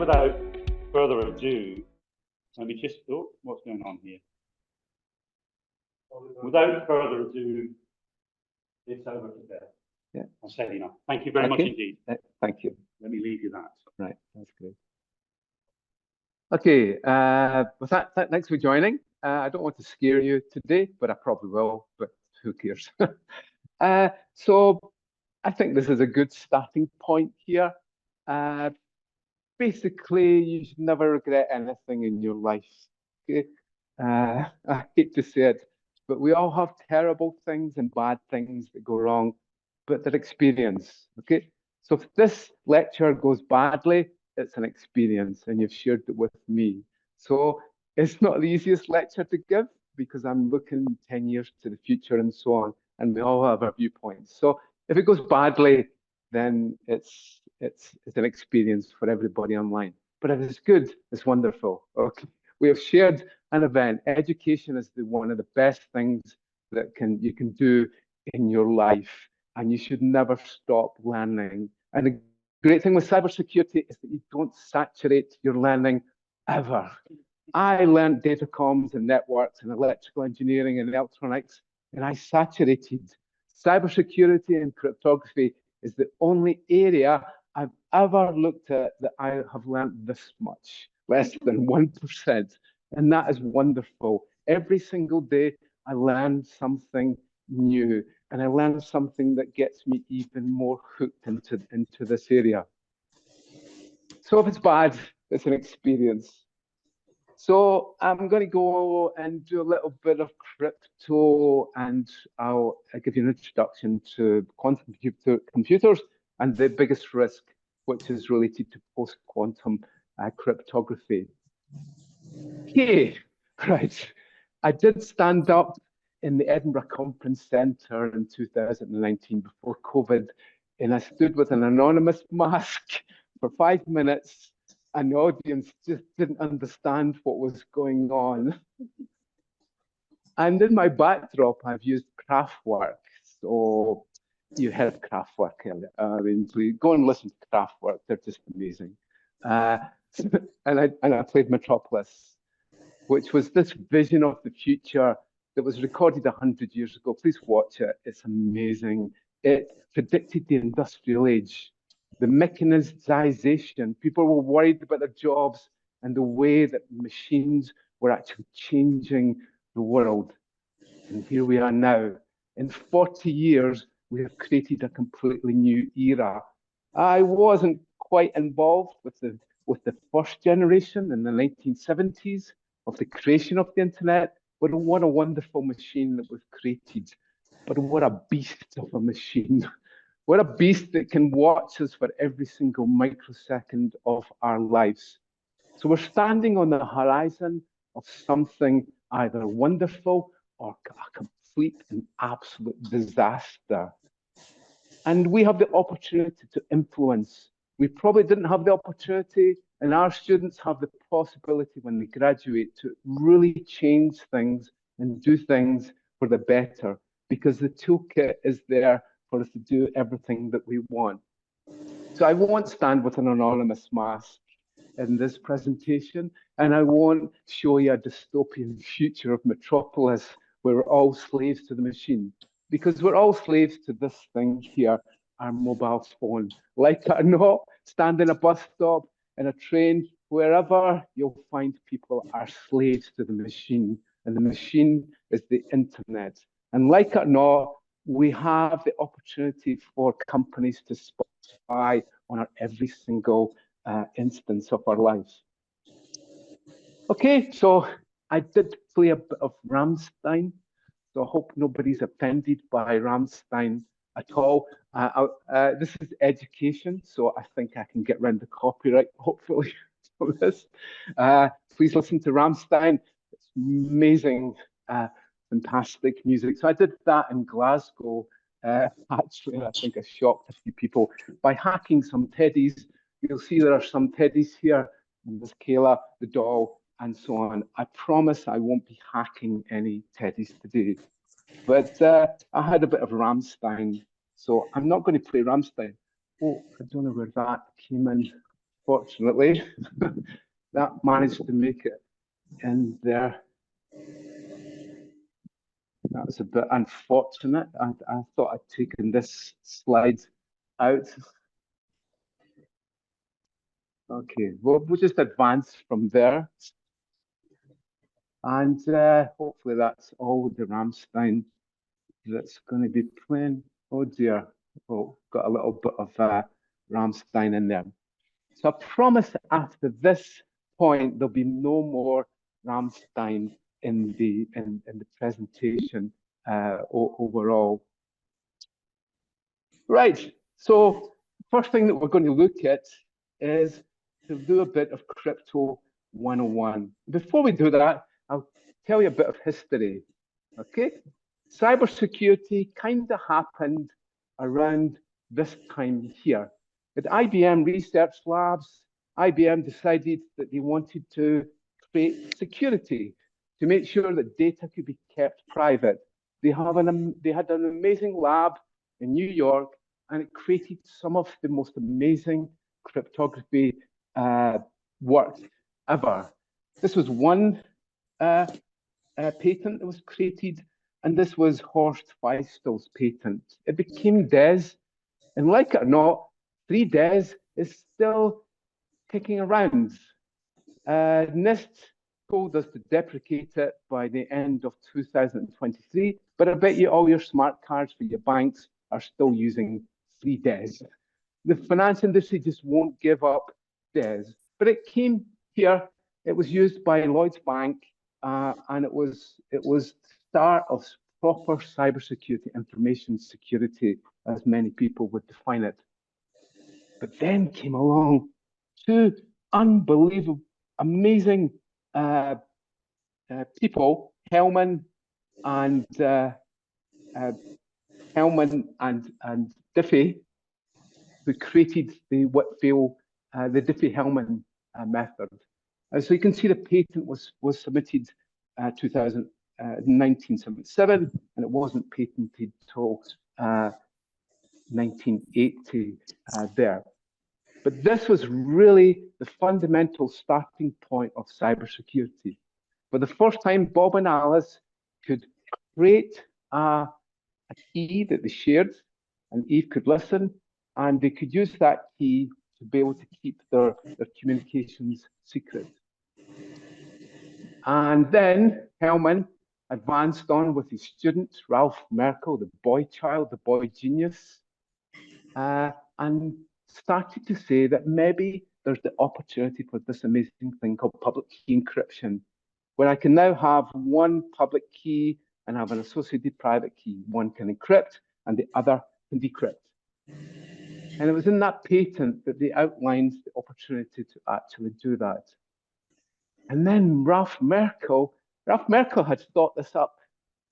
without further ado, let me just, oh, what's going on here? Without further ado, it's over to Beth. Yeah. I'll say enough. Thank you very much indeed. Thank you. Let me leave you that. Right, that's good. Okay, well, thanks for joining. I don't want to scare you today, but I probably will, but who cares? So I think this is a good starting point here. Basically, you should never regret anything in your life. Okay? I hate to say it, but we all have terrible things and bad things that go wrong, but they're experience. Okay, so if this lecture goes badly, it's an experience, and you've shared it with me. So it's not the easiest lecture to give because I'm looking 10 years to the future and so on, and we all have our viewpoints. So if it goes badly, then it's an experience for everybody online. But if it's good, it's wonderful. Okay, we have shared an event. Education is one of the best things that you can do in your life, and you should never stop learning. And the great thing with cybersecurity is that you don't saturate your learning ever. I learned data comms and networks and electrical engineering and electronics, and I saturated. Cybersecurity and cryptography is the only area I've ever looked at that I have learned this much, less than 1%. And that is wonderful. Every single day, I learn something new, and I learn something that gets me even more hooked into this area. So if it's bad, it's an experience. So I'm going to go and do a little bit of crypto, and I'll give you an introduction to quantum computers and the biggest risk, which is related to post-quantum cryptography. Okay, right. I did stand up in the Edinburgh Conference Centre in 2019 before COVID, and I stood with an anonymous mask for 5 minutes, and the audience just didn't understand what was going on. And in my backdrop, I've used Kraftwerk. So you heard Kraftwerk earlier. I mean, please go and listen to Kraftwerk. They're just amazing. And I played Metropolis, which was this vision of the future that was recorded 100 years ago. Please watch it. It's amazing. It predicted the industrial age, the mechanization. People were worried about their jobs and the way that machines were actually changing the world. And here we are now. In 40 years, we have created a completely new era. I wasn't quite involved with the first generation in the 1970s of the creation of the internet, but what a wonderful machine that was created. But what a beast of a machine. What a beast that can watch us for every single microsecond of our lives. So we're standing on the horizon of something either wonderful or a complete and absolute disaster. And we have the opportunity to influence. We probably didn't have the opportunity, and our students have the possibility when they graduate to really change things and do things for the better, because the toolkit is there for us to do everything that we want. So I won't stand with an anonymous mask in this presentation, and I won't show you a dystopian future of Metropolis where we're all slaves to the machine, because we're all slaves to this thing here, our mobile phone. Like it or not, stand in a bus stop, in a train, wherever you'll find people are slaves to the machine, and the machine is the internet. And like it or not, we have the opportunity for companies to spy on our every single instance of our lives. Okay, so I did play a bit of Rammstein, so I hope nobody's offended by Rammstein at all. This is education, so I think I can get around the copyright, hopefully, for this. Please listen to Rammstein. It's amazing, fantastic music. So I did that in Glasgow. Actually, I think I shocked a few people by hacking some teddies. You'll see there are some teddies here, and there's Kayla, the doll, and so on. I promise I won't be hacking any teddies today. But I had a bit of Rammstein, so I'm not going to play Rammstein. Oh, I don't know where that came in. fortunately, that managed to make it in there. That was a bit unfortunate. I thought I'd taken this slide out. Okay, we'll just advance from there. And hopefully that's all the Ramstein that's going to be playing. Oh dear, oh, got a little bit of Ramstein in there. So I promise after this point, there'll be no more Ramstein in the presentation overall. Right, so first thing that we're going to look at is to do a bit of Crypto 101. Before we do that, I'll tell you a bit of history, okay? Cybersecurity kind of happened around this time here. At IBM Research Labs, IBM decided that they wanted to create security to make sure that data could be kept private. They had an amazing lab in New York, and it created some of the most amazing cryptography work ever. This was one patent that was created, and this was Horst Weissel's patent. It became DES, and like it or not, 3DES is still kicking around. NIST told us to deprecate it by the end of 2023, but I bet you all your smart cards for your banks are still using 3DES. The finance industry just won't give up DES, but it came here. It was used by Lloyds Bank, and it was the start of proper cybersecurity, information security, as many people would define it. But then came along two unbelievable, amazing people, Hellman and Diffie, who created the Diffie-Hellman method. So you can see the patent was submitted 1977, and it wasn't patented till 1980 there. But this was really the fundamental starting point of cybersecurity. For the first time, Bob and Alice could create a key that they shared, and Eve could listen, and they could use that key to be able to keep their communications secret. And then Hellman advanced on with his student, Ralph Merkle, the boy child, the boy genius, and started to say that maybe there's the opportunity for this amazing thing called public key encryption, where I can now have one public key and have an associated private key. One can encrypt and the other can decrypt. And it was in that patent that they outlined the opportunity to actually do that. And then Ralph Merkle had thought this up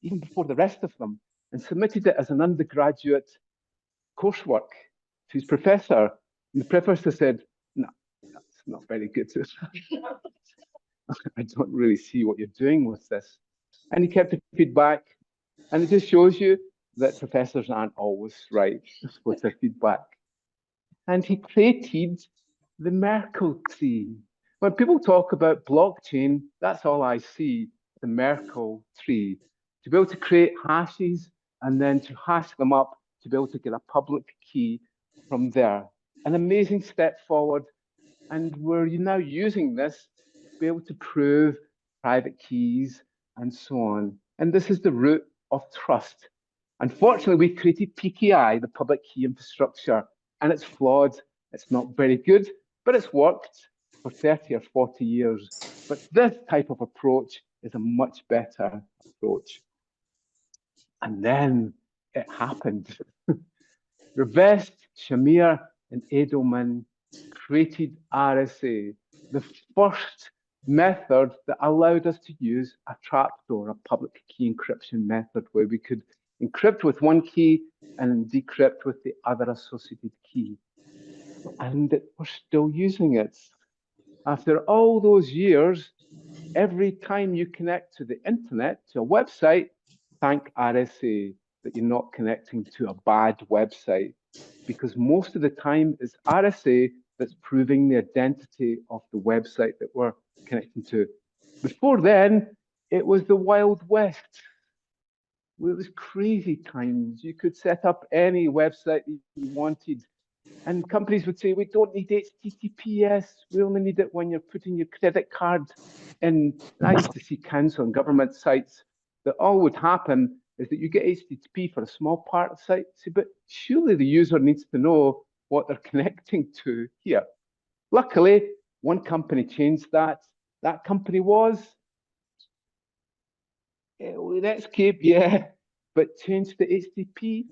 even before the rest of them and submitted it as an undergraduate coursework to his professor. And the professor said, no, that's not very good. I don't really see what you're doing with this. And he kept the feedback. And it just shows you that professors aren't always right with their feedback. And he created the Merkle tree. When people talk about blockchain, that's all I see, the Merkle tree. To be able to create hashes and then to hash them up to be able to get a public key from there. An amazing step forward. And we're now using this to be able to prove private keys and so on. And this is the root of trust. Unfortunately, we created PKI, the public key infrastructure, and it's flawed. It's not very good, but it's worked for 30 or 40 years. But this type of approach is a much better approach. And then it happened. Revest, Shamir, and Edelman created RSA, the first method that allowed us to use a trapdoor, a public key encryption method, where we could encrypt with one key and decrypt with the other associated key. And we're still using it. After all those years, every time you connect to the internet, to a website, thank RSA that you're not connecting to a bad website, because most of the time it's RSA that's proving the identity of the website that we're connecting to. Before then, it was the Wild West. It was crazy times. You could set up any website that you wanted. And companies would say, we don't need HTTPS. We only need it when you're putting your credit card in. And I used to see council and government sites that all would happen is that you get HTTP for a small part of the site. See, but surely the user needs to know what they're connecting to here. Luckily, one company changed that. That company was Netscape, yeah, but changed the HTTP.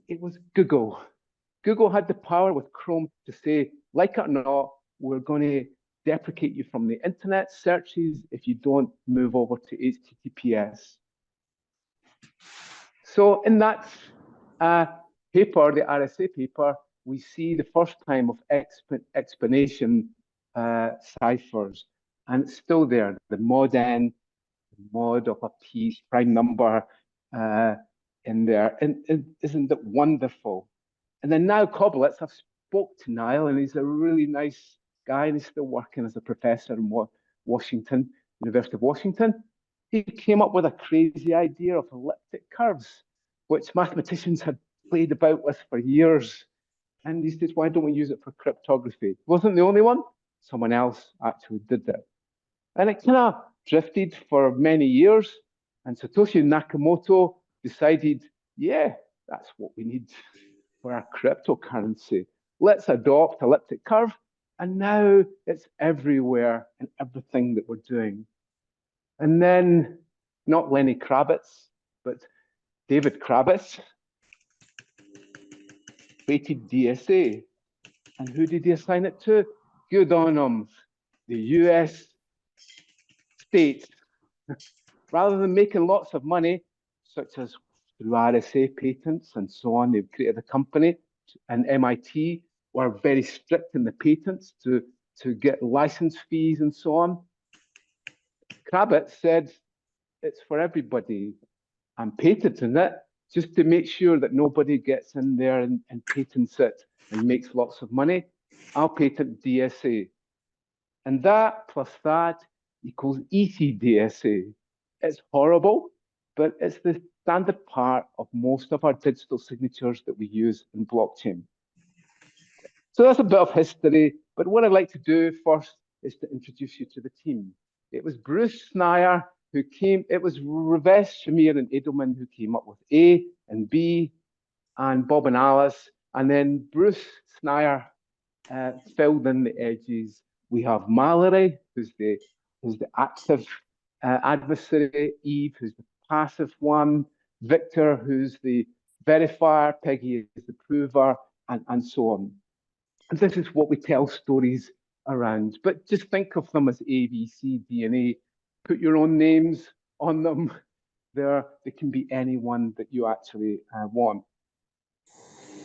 It was Google. Google had the power with Chrome to say, like it or not, we're going to deprecate you from the internet searches if you don't move over to HTTPS. So in that paper, the RSA paper, we see the first time of explanation ciphers, and it's still there. The mod n, the mod of a piece, prime number in there, and isn't it wonderful? And then now Koblitz, I've spoke to Niall, and he's a really nice guy, and he's still working as a professor in Washington, University of Washington. He came up with a crazy idea of elliptic curves, which mathematicians had played about with for years. And he said, why don't we use it for cryptography? He wasn't the only one. Someone else actually did it. And it kind of drifted for many years. And Satoshi Nakamoto decided, yeah, that's what we need for our cryptocurrency. Let's adopt elliptic curve. And now it's everywhere in everything that we're doing. And then, not Lenny Kravitz, but David Kravitz created DSA. And who did he assign it to? Good on him, the US state. Rather than making lots of money, such as through RSA patents and so on, they've created a company, and MIT were very strict in the patents to get license fees and so on. Kravitz said, it's for everybody. I'm patenting it just to make sure that nobody gets in there and patents it and makes lots of money. I'll patent DSA. And that plus that equals ECDSA. It's horrible, but it's the standard part of most of our digital signatures that we use in blockchain. So that's a bit of history, but what I'd like to do first is to introduce you to the team. It was Bruce Snyer who came, it was Ravesh, Shamir, and Edelman who came up with A and B, and Bob and Alice, and then Bruce Snyer filled in the edges. We have Mallory, who's the active adversary, Eve, who's the passive one, Victor, who's the verifier, Peggy is the prover, and so on. And this is what we tell stories around. But just think of them as A, B, C, D, and E. Put your own names on them. They can be anyone that you actually want.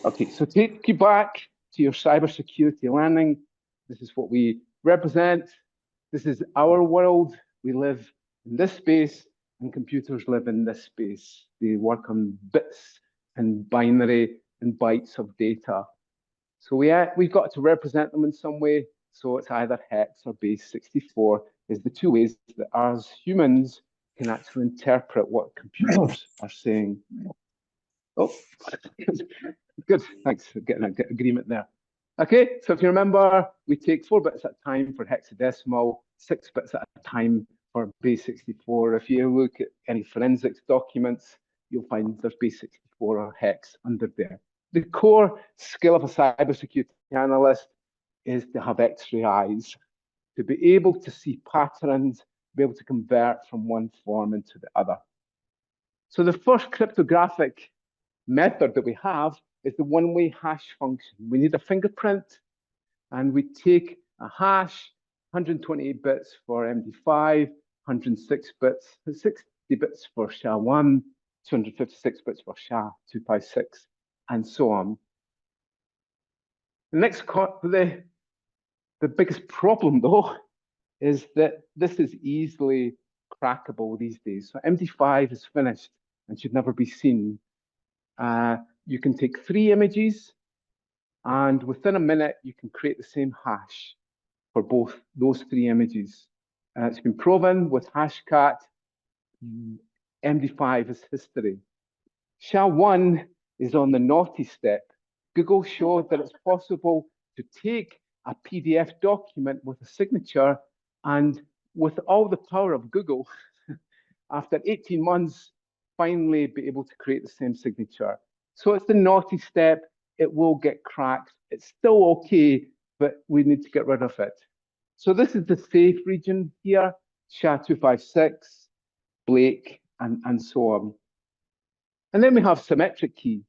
Okay, so take you back to your cybersecurity learning. This is what we represent. This is our world. We live in this space, and computers live in this space. They work on bits and binary and bytes of data. So we've got to represent them in some way. So it's either hex or base 64 is the two ways that us humans can actually interpret what computers are saying. Oh, good, thanks for getting an agreement there. Okay, so if you remember, we take 4 bits at a time for hexadecimal, 6 bits at a time for base 64. If you look at any forensics documents, you'll find there's base 64 or hex under there. The core skill of a cybersecurity analyst is to have X-ray eyes, to be able to see patterns, be able to convert from one form into the other. So the first cryptographic method that we have is the one-way hash function. We need a fingerprint, and we take a hash, 128 bits for MD5, 106 bits, 60 bits for SHA-1, 256 bits for SHA-256, and so on. The next, the biggest problem though, is that this is easily crackable these days. So MD5 is finished and should never be seen. You can take 3 images, And within a minute, you can create the same hash for both those three images. It's been proven with Hashcat. MD5 is history. SHA-1 is on the naughty step. Google showed that it's possible to take a PDF document with a signature and with all the power of Google, after 18 months, finally be able to create the same signature. So it's the naughty step. It will get cracked. It's still okay, but we need to get rid of it. So this is the safe region here, SHA-256, Blake, and so on. And then we have symmetric key.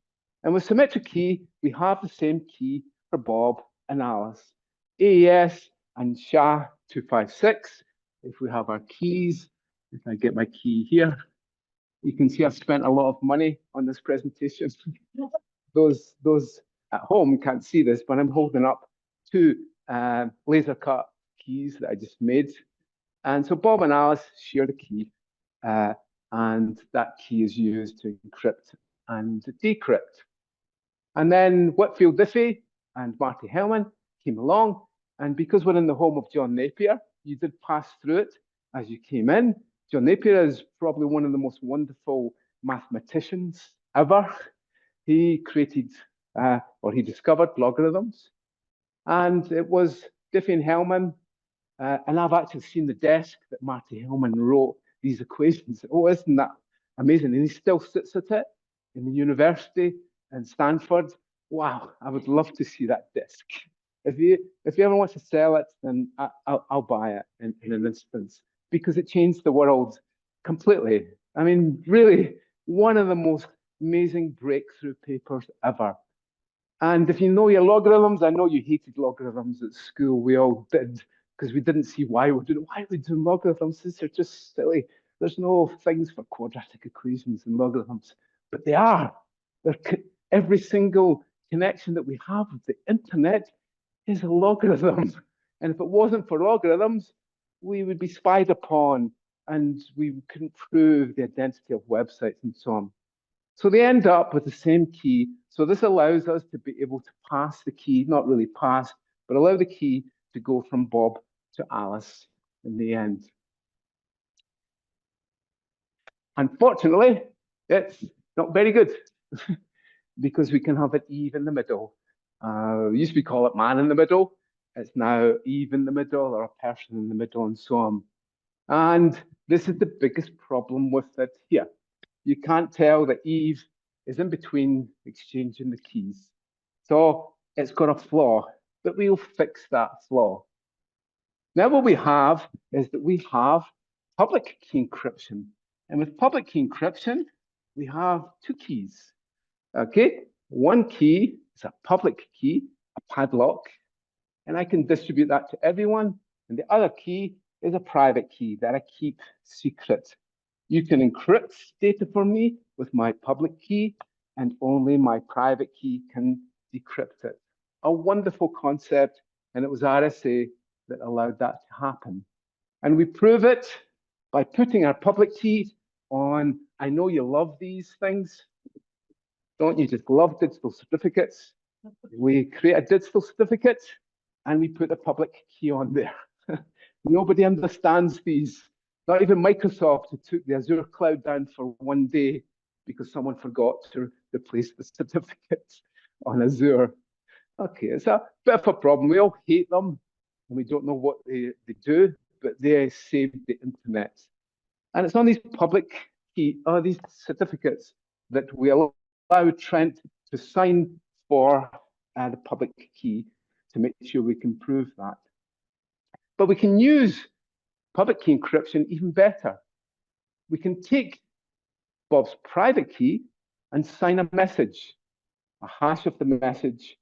And with symmetric key, we have the same key for Bob and Alice. AES and SHA-256, if we have our keys, if I get my key here, you can see I've spent a lot of money on this presentation. Those at home can't see this, but I'm holding up two laser cut keys that I just made. And so Bob and Alice share the key, and that key is used to encrypt and decrypt. And then Whitfield Diffie and Marty Hellman came along, and because we're in the home of John Napier, you did pass through it as you came in. John Napier is probably one of the most wonderful mathematicians ever. He created, or he discovered logarithms. And it was Diffie and Hellman, and I've actually seen the desk that Marty Hellman wrote these equations. Oh, isn't that amazing? And he still sits at it in the university in Stanford. Wow, I would love to see that disk. If you ever want to sell it, then I'll buy it in an instance, because it changed the world completely. I mean, really, one of the most amazing breakthrough papers ever. And if you know your logarithms, I know you hated logarithms at school. We all did, because we didn't see why we're doing logarithms. These are just silly. There's no things for quadratic equations and logarithms, but they are. Every single connection that we have with the internet is a logarithm. And if it wasn't for logarithms, we would be spied upon and we couldn't prove the identity of websites and so on. So they end up with the same key. So this allows us to be able to pass the key, not really pass, but allow the key to go from Bob to Alice in the end. Unfortunately, it's not very good because we can have an Eve in the middle. Used to call it man in the middle. It's now Eve in the middle or a person in the middle and so on. And this is the biggest problem with it here. You can't tell that Eve is in between exchanging the keys. So it's got a flaw, but we'll fix that flaw. Now what we have is that we have public key encryption. And with public key encryption, we have two keys. Okay, one key is a public key, a padlock, and I can distribute that to everyone. And the other key is a private key that I keep secret. You can encrypt data for me with my public key, and only my private key can decrypt it. A wonderful concept, and it was RSA that allowed that to happen. And we prove it by putting our public key on, I know you love these things. Don't you just love digital certificates? We create a digital certificate and we put a public key on there. Nobody understands these. Not even Microsoft, who took the Azure cloud down for one day because someone forgot to replace the certificate on Azure. Okay, it's a bit of a problem. We all hate them and we don't know what they do, but they saved the internet. And it's on these public key, these certificates that we allow Trent to sign for the public key to make sure we can prove that. But we can use public key encryption even better. We can take Bob's private key and sign a message, a hash of the message,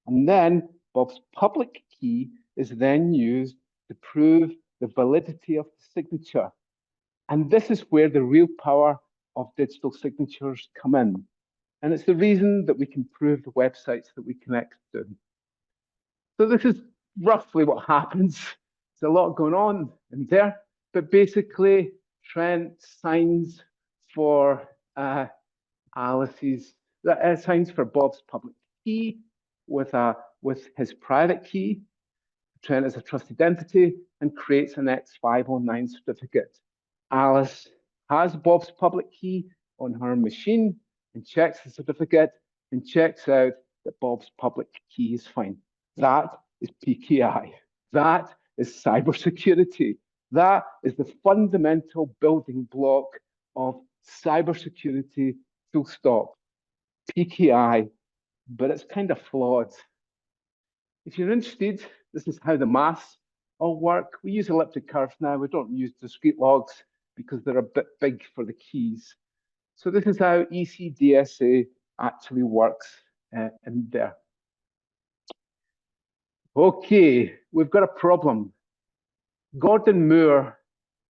and then Bob's public key is then used to prove the validity of the signature. And this is where the real power of digital signatures come in. And it's the reason that we can prove the websites that we connect to. So this is roughly what happens. There's a lot going on in there, but basically Trent signs for Alice's, signs for Bob's public key. with his private key, Trent as a trusted entity, and creates an X509 certificate. Alice has Bob's public key on her machine and checks the certificate and checks out that Bob's public key is fine. That is PKI. That is cybersecurity. That is the fundamental building block of cybersecurity, full stop. PKI, but it's kind of flawed. If you're interested, this is how the maths all work. We use elliptic curves now. We don't use discrete logs because they're a bit big for the keys. So this is how ECDSA actually works in there. Okay, we've got a problem. Gordon Moore,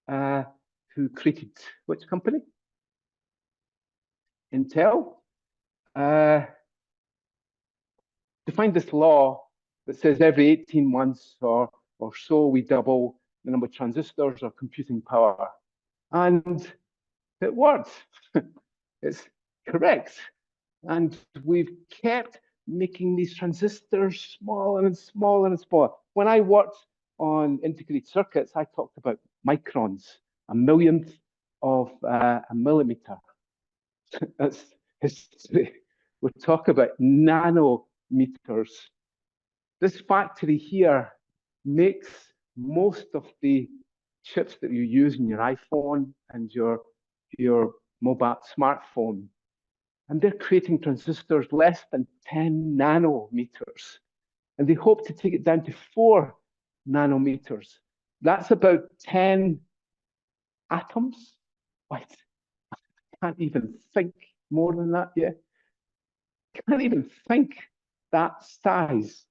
who created which company? Intel, defined this law that says every 18 months or so we double the number of transistors or computing power. And it works. It's correct. And we've kept making these transistors smaller and smaller and smaller. When I worked on integrated circuits, I talked about microns, a millionth of a millimeter. That's history. We talk about nanometers. This factory here makes most of the chips that you use in your iPhone and your mobile smartphone. And they're creating transistors less than 10 nanometers. And they hope to take it down to 4 nanometers. That's about 10 atoms. What? I can't even think more than that yet. Can't even think that size.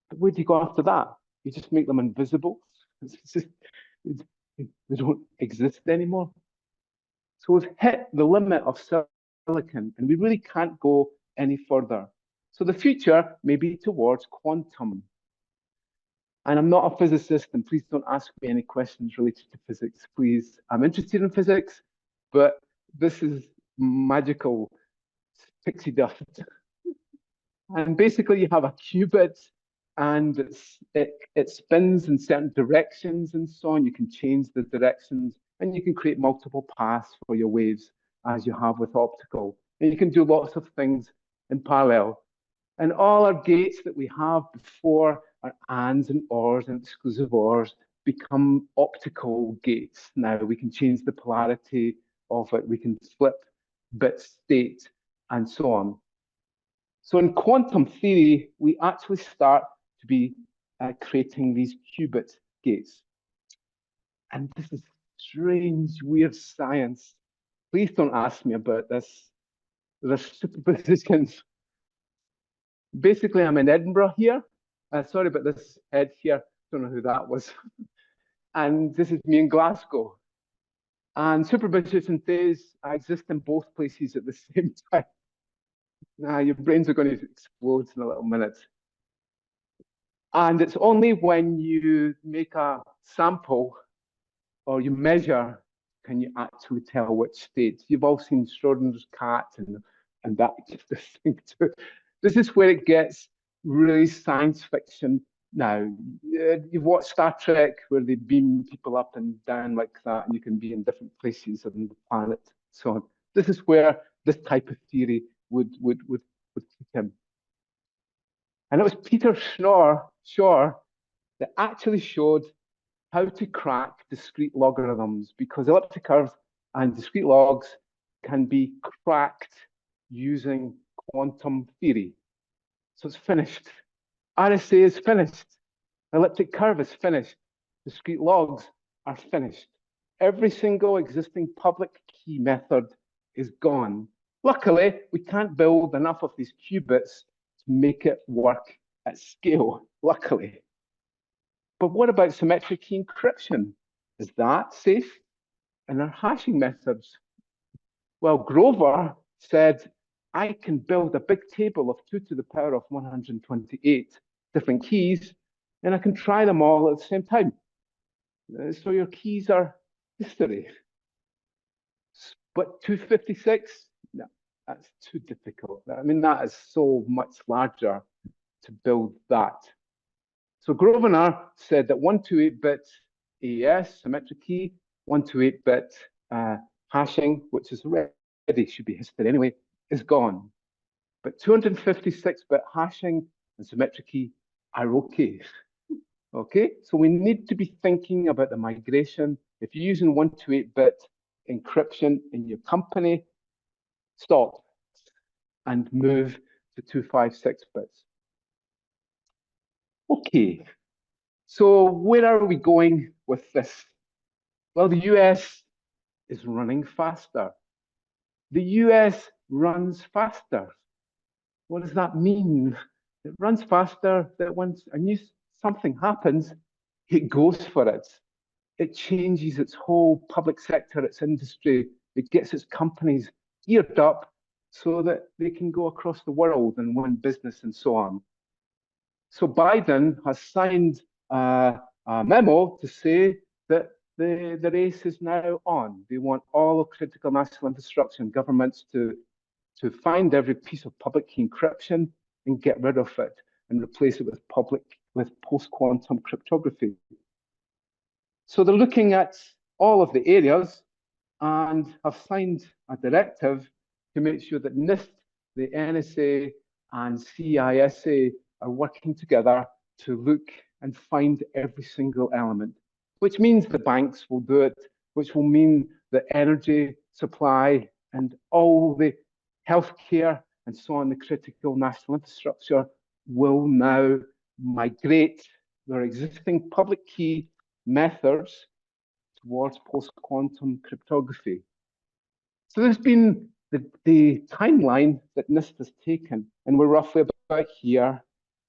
But where do you go after that? You just make them invisible. They don't exist anymore. So we've hit the limit of silicon, and we really can't go any further. So the future may be towards quantum. And I'm not a physicist, and please don't ask me any questions related to physics, please. I'm interested in physics, but this is magical pixie dust. And basically you have a qubit, and it spins in certain directions and so on. You can change the directions, and you can create multiple paths for your waves as you have with optical. And you can do lots of things in parallel. And all our gates that we have before are ands and ors and exclusive ors become optical gates. Now we can change the polarity of it. We can flip bit state and so on. So in quantum theory, we actually start to be creating these qubit gates. And this is strange, weird science. Please don't ask me about this. There's superpositions. Basically, I'm in Edinburgh here. Sorry about this head here. Don't know who that was. And this is me in Glasgow. And superposition phase, I exist in both places at the same time. Now, your brains are going to explode in a little minute. And it's only when you make a sample or you measure can you actually tell which state. You've all seen Schrodinger's cat and that thing too. This is where it gets really science fiction now. You've watched Star Trek where they beam people up and down like that, and you can be in different places on the planet, so on. This is where this type of theory would kick in. And it was Peter Shor that actually showed how to crack discrete logarithms, because elliptic curves and discrete logs can be cracked using quantum theory. So it's finished. RSA is finished. Elliptic curve is finished. Discrete logs are finished. Every single existing public key method is gone. Luckily, we can't build enough of these qubits to make it work at scale, luckily. But what about symmetric key encryption? Is that safe? And our hashing methods? Well, Grover said, I can build a big table of 2 to the power of 128 different keys, and I can try them all at the same time. So your keys are history. But 256? No, That's too difficult. I mean, that is so much larger to build that. So Grosvenor said that 128-bit AES, symmetric key, 128-bit hashing, which is already should be history anyway, is gone. But 256-bit hashing and symmetric key are okay. Okay, so we need to be thinking about the migration. If you're using 128-bit encryption in your company, stop and move to 256 bits. Okay, so where are we going with this? Well, the US is running faster. The US runs faster. What does that mean? It runs faster that once something happens, it goes for it. It changes its whole public sector, its industry. It gets its companies geared up so that they can go across the world and win business and so on. So Biden has signed a memo to say that the race is now on. They want all critical national infrastructure and governments to find every piece of public key encryption and get rid of it and replace it with post quantum cryptography. So they're looking at all of the areas and have signed a directive to make sure that NIST, the NSA, and CISA are working together to look and find every single element, which means the banks will do it, which will mean the energy supply and all the healthcare and so on, the critical national infrastructure will now migrate their existing public key methods towards post-quantum cryptography. So there's been the timeline that NIST has taken, and we're roughly about here,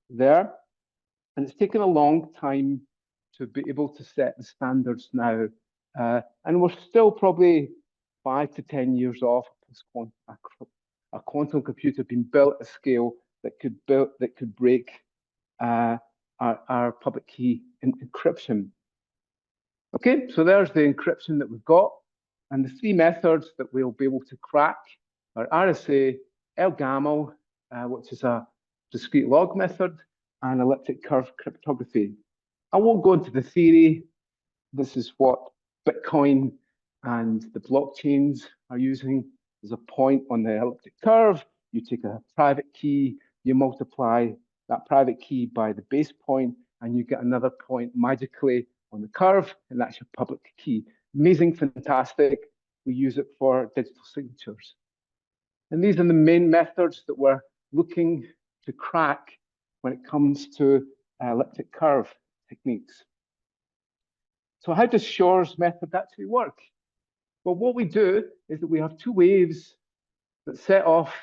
there, and it's taken a long time to be able to set the standards now, and we're still probably 5 to 10 years off a quantum computer being built at scale that could break our public key encryption. Okay, so there's the encryption that we've got, and the three methods that we'll be able to crack are RSA, LGAML, which is a discrete log method, and elliptic curve cryptography. I won't go into the theory. This is what Bitcoin and the blockchains are using. There's a point on the elliptic curve. You take a private key, you multiply that private key by the base point, and you get another point magically on the curve, and that's your public key. Amazing, fantastic. We use it for digital signatures. And these are the main methods that we're looking to crack when it comes to elliptic curve techniques. So how does Shor's method actually work? Well, what we do is that we have two waves that set off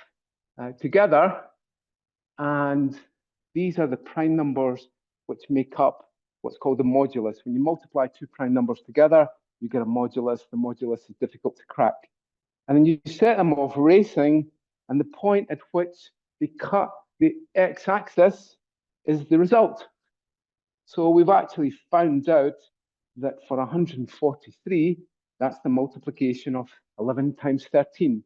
together, and these are the prime numbers which make up what's called the modulus. When you multiply two prime numbers together, you get a modulus. The modulus is difficult to crack. And then you set them off racing, and the point at which they cut the x-axis is the result. So we've actually found out that for 143, that's the multiplication of 11 times 13.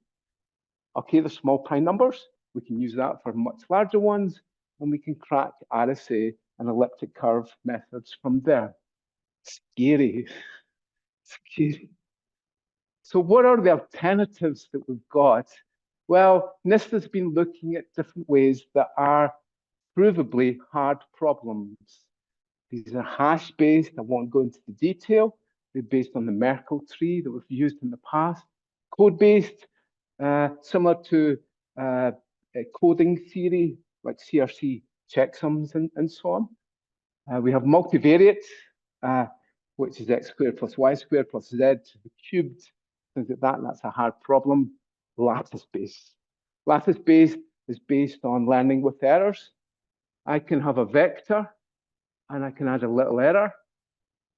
Okay, the small prime numbers, we can use that for much larger ones, and we can crack RSA and elliptic curve methods from there. Scary, scary. So what are the alternatives that we've got? Well, NIST has been looking at different ways that are provably hard problems. These are hash-based. I won't go into the detail. They're based on the Merkle tree that we've used in the past. Code-based, similar to coding theory, like CRC checksums and so on. We have multivariate, which is x squared plus y squared plus z to the cubed, things like that, and that's a hard problem. Lattice-based. Lattice-based is based on learning with errors. I can have a vector, and I can add a little error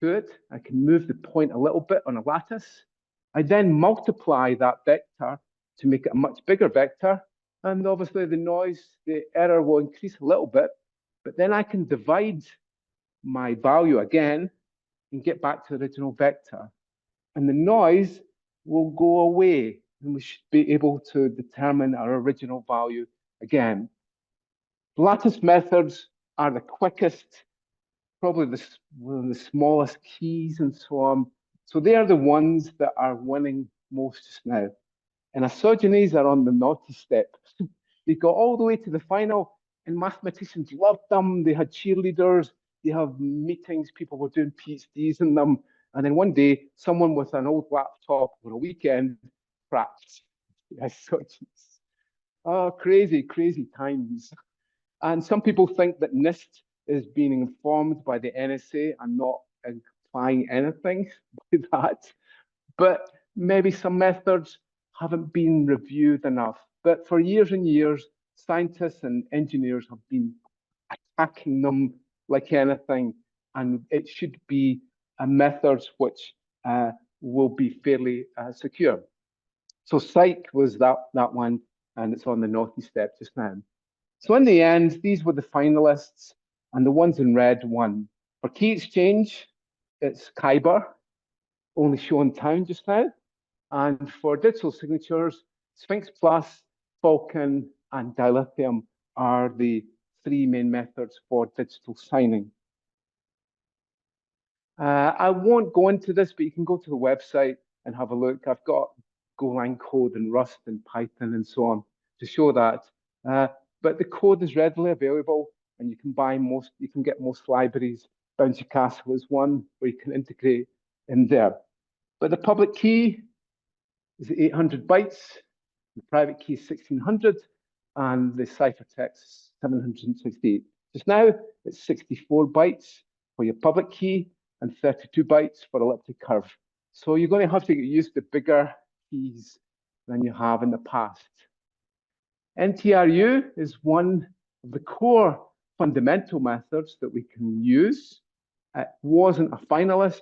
to it. I can move the point a little bit on a lattice. I then multiply that vector to make it a much bigger vector, and obviously the noise, the error will increase a little bit, but then I can divide my value again and get back to the original vector. And the noise will go away. and we should be able to determine our original value again. Lattice methods are the quickest, probably one of the smallest keys and so on. So they are the ones that are winning most just now. And isogenies are on the naughty step. They got all the way to the final, and mathematicians loved them. They had cheerleaders, they have meetings, people were doing PhDs in them. And then one day, someone with an old laptop over a weekend cracked isogenies. Oh, crazy, crazy times. And some people think that NIST is being informed by the NSA and not implying anything by that. But maybe some methods haven't been reviewed enough. But for years and years, scientists and engineers have been attacking them like anything, and it should be methods which will be fairly secure. So Psych was that one, and it's on the naughty step just now. So in the end, these were the finalists, and the ones in red won. For key exchange, it's Kyber, only show in town just now. And for digital signatures, Sphinx Plus, Falcon, and Dilithium are the three main methods for digital signing. I won't go into this, but you can go to the website and have a look. I've got Golang code and Rust and Python and so on to show that. But the code is readily available, and you can get most libraries. Bouncy Castle is one where you can integrate in there. But the public key is 800 bytes, the private key is 1600, and the ciphertext is 768. Just now, it's 64 bytes for your public key and 32 bytes for elliptic curve. So you're going to have to use the bigger keys than you have in the past. NTRU is one of the core fundamental methods that we can use. It wasn't a finalist,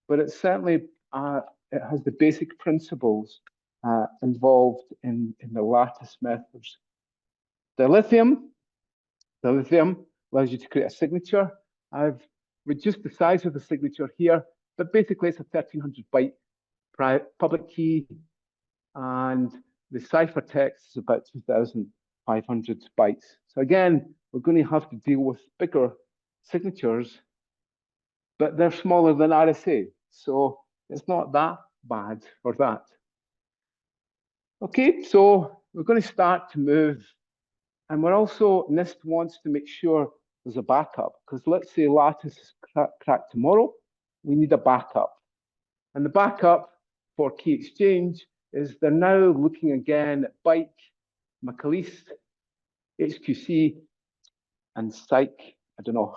but it certainly it has the basic principles involved in the lattice methods. Dilithium allows you to create a signature. I've reduced the size of the signature here, but basically it's a 1300 byte public key, and the ciphertext is about 2500 bytes. So again, we're going to have to deal with bigger signatures, but they're smaller than RSA. So it's not that bad for that. Okay, so we're going to start to move. And we're also, NIST wants to make sure there's a backup, because let's say Lattice is cracked tomorrow, we need a backup. And the backup for key exchange is they're now looking again at Byte, Macalise, HQC, and Psych. I don't know.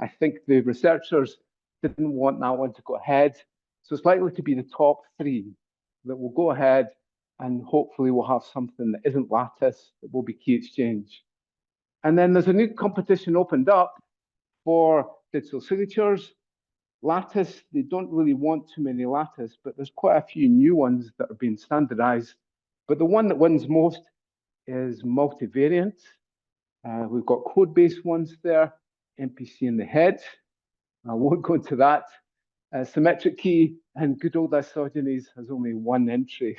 I think the researchers didn't want that one to go ahead. So it's likely to be the top three that will go ahead, and hopefully we'll have something that isn't Lattice, that will be key exchange. And then there's a new competition opened up for digital signatures. Lattice, they don't really want too many Lattice, but there's quite a few new ones that are being standardized. But the one that wins most is multivariant. We've got code-based ones there, MPC in the head. I won't go into that. Symmetric key and good old isogenies has only one entry.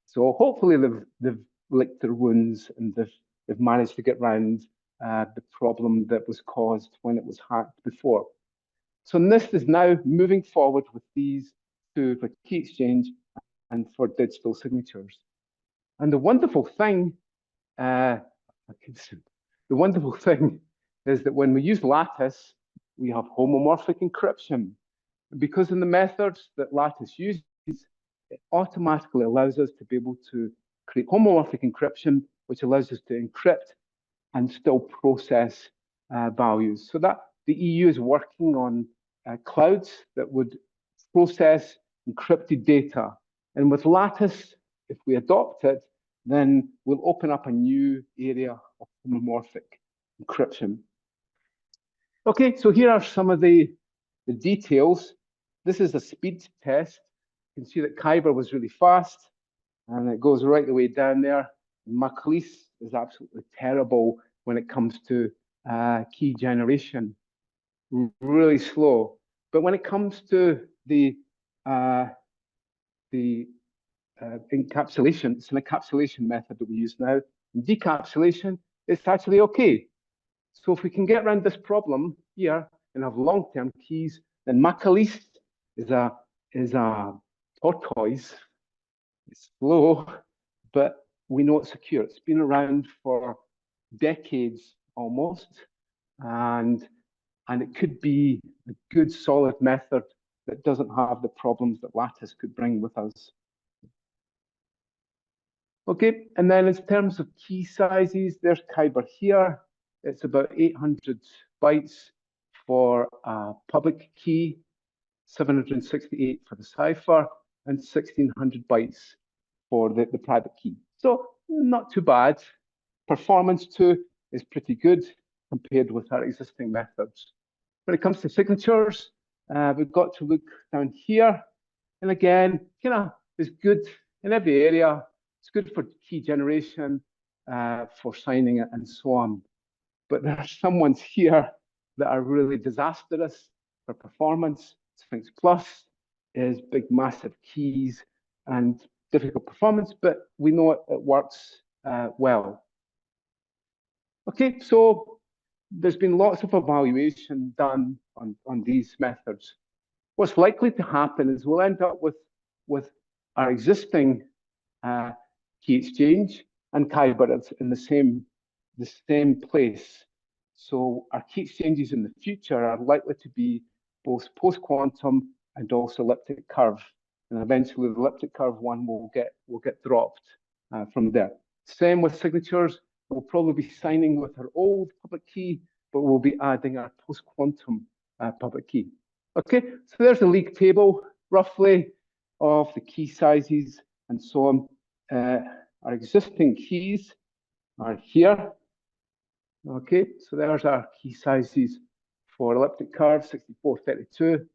So hopefully they've licked their wounds and they've managed to get around the problem that was caused when it was hacked before. So NIST is now moving forward with these two for key exchange and for digital signatures. And the wonderful thing, is that when we use Lattice, we have homomorphic encryption. Because in the methods that Lattice uses, it automatically allows us to be able to create homomorphic encryption, which allows us to encrypt and still process values. So that the EU is working on clouds that would process encrypted data. And with Lattice, if we adopt it, then we'll open up a new area of homomorphic encryption. Okay, so here are some of the details. This is a speed test. You can see that Kyber was really fast, and it goes right the way down there. Macalise is absolutely terrible when it comes to key generation, really slow. But when it comes to the encapsulation. It's an encapsulation method that we use now. In decapsulation, it's actually okay. So if we can get around this problem here and have long-term keys, then Macalise is a tortoise. It's slow, but we know it's secure. It's been around for decades almost, and it could be a good solid method that doesn't have the problems that lattice could bring with us. Okay, and then in terms of key sizes, there's Kyber here. It's about 800 bytes for a public key, 768 for the cipher, and 1600 bytes for the private key. So not too bad. Performance too is pretty good compared with our existing methods. When it comes to signatures, we've got to look down here. And again, is good in every area. It's good for key generation, for signing it, and so on. But there are some ones here that are really disastrous for performance. Sphinx Plus is big, massive keys and difficult performance, but we know it works well. Okay, so there's been lots of evaluation done on these methods. What's likely to happen is we'll end up with our existing key exchange and Kyber in the same place. So our key exchanges in the future are likely to be both post-quantum and also elliptic curve. And eventually the elliptic curve one will get dropped from there. Same with signatures. We'll probably be signing with our old public key, but we'll be adding our post-quantum public key. Okay, so there's a league table, roughly, of the key sizes and so on. Our existing keys are here. Okay, so there's our key sizes for elliptic curve, 64, 32.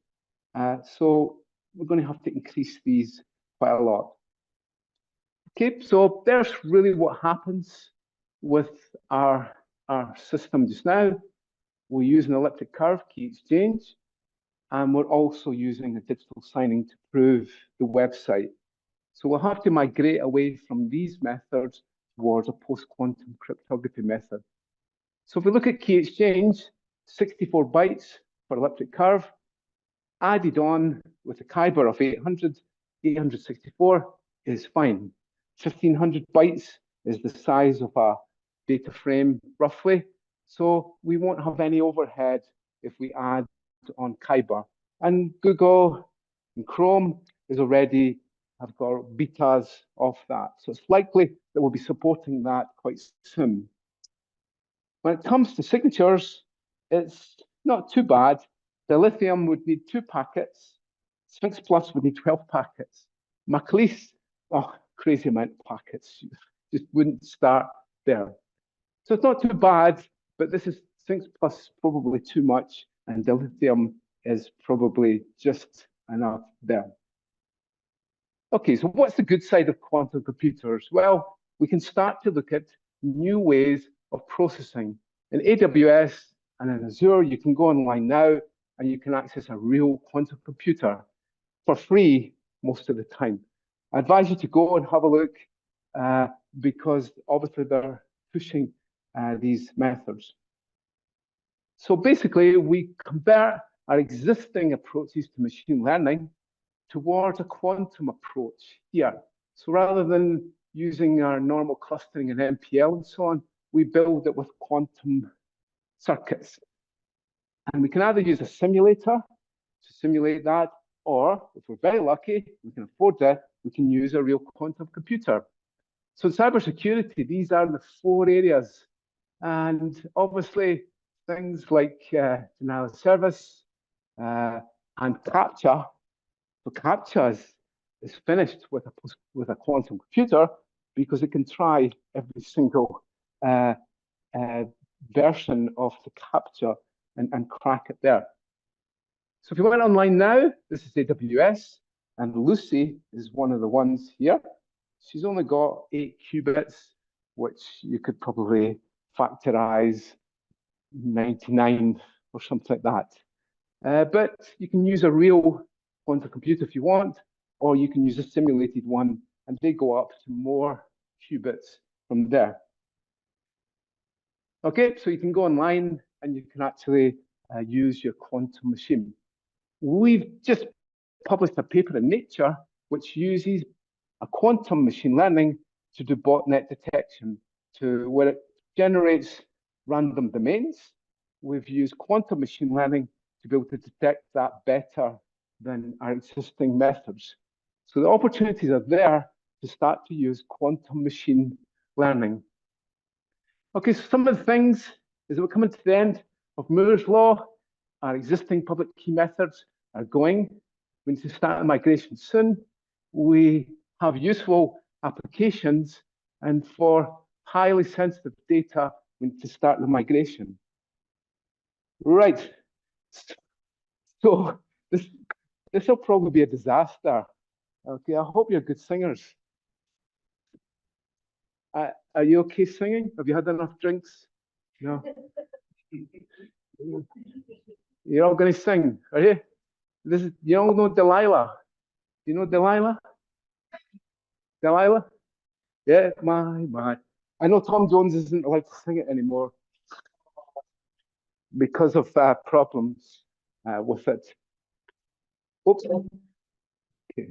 So we're going to have to increase these quite a lot. Okay, so there's really what happens with our system just now. We're using elliptic curve key exchange, and we're also using a digital signing to prove the website. So we'll have to migrate away from these methods towards a post-quantum cryptography method. So if we look at key exchange, 64 bytes for elliptic curve, added on with a Kyber of 864 is fine. 1500 bytes is the size of a data frame, roughly. So we won't have any overhead if we add on Kyber. And Google and Chrome is already have got betas of that. So it's likely that we'll be supporting that quite soon. When it comes to signatures, it's not too bad. The lithium would need 2 packets. Sphinx Plus would need 12 packets. Macalise, crazy amount of packets. Just wouldn't start there. So it's not too bad, but this is Sphinx Plus probably too much, and the lithium is probably just enough there. Okay, so what's the good side of quantum computers? Well, we can start to look at new ways of processing. In AWS and in Azure, you can go online now and you can access a real quantum computer for free most of the time. I advise you to go and have a look because obviously they're pushing these methods. So basically, we convert our existing approaches to machine learning towards a quantum approach here. So rather than using our normal clustering and MPL and so on, we build it with quantum circuits. And we can either use a simulator to simulate that, or if we're very lucky, we can afford that, we can use a real quantum computer. So in cybersecurity, these are the 4 areas. And obviously, things like denial of service and CAPTCHA. So CAPTCHA is finished with a quantum computer because it can try every single version of the CAPTCHA and crack it there. So if you went online now, this is AWS, and Lucy is one of the ones here. She's only got 8 qubits, which you could probably factorize 99 or something like that. But you can use a real quantum computer if you want, or you can use a simulated one and they go up to more qubits from there. Okay, so you can go online and you can actually use your quantum machine. We've just published a paper in Nature which uses a quantum machine learning to do botnet detection, to where it generates random domains. We've used quantum machine learning to be able to detect that better than our existing methods. So the opportunities are there to start to use quantum machine learning. Okay, so some of the things is we're coming to the end of Moore's law. Our existing public key methods are going. We need to start a migration soon. We have useful applications, and for highly sensitive data, we need to start the migration. Right. So this will probably be a disaster. Okay, I hope you're good singers. Are you okay singing? Have you had enough drinks? No. You're all going to sing, are you? You all know Delilah. You know Delilah? Delilah? Yeah, my. I know Tom Jones isn't allowed to sing it anymore because of problems with it. Oops. Okay.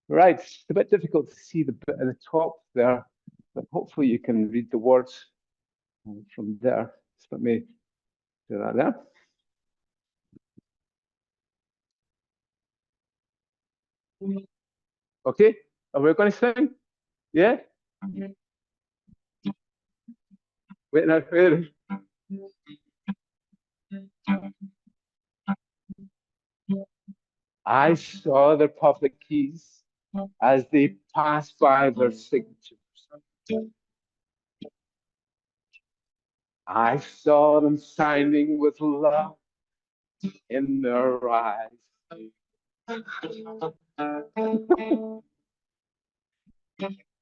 Right, it's a bit difficult to see the bit at the top there, but hopefully you can read the words from there. So let me do that there. Okay, are we going to sing? Yeah? Wait, now, wait. I saw their public keys as they passed by their signatures. I saw them signing with love in their eyes.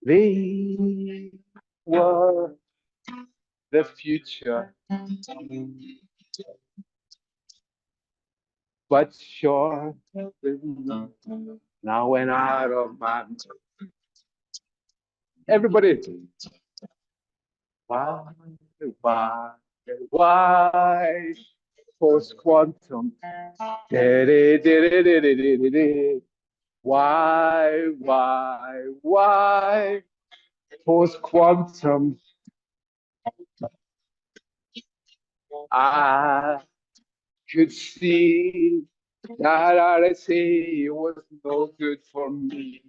They were the future. But sure, now went out of my mind. Everybody, why, post quantum, why, post quantum, I could see that RSA was no good for me.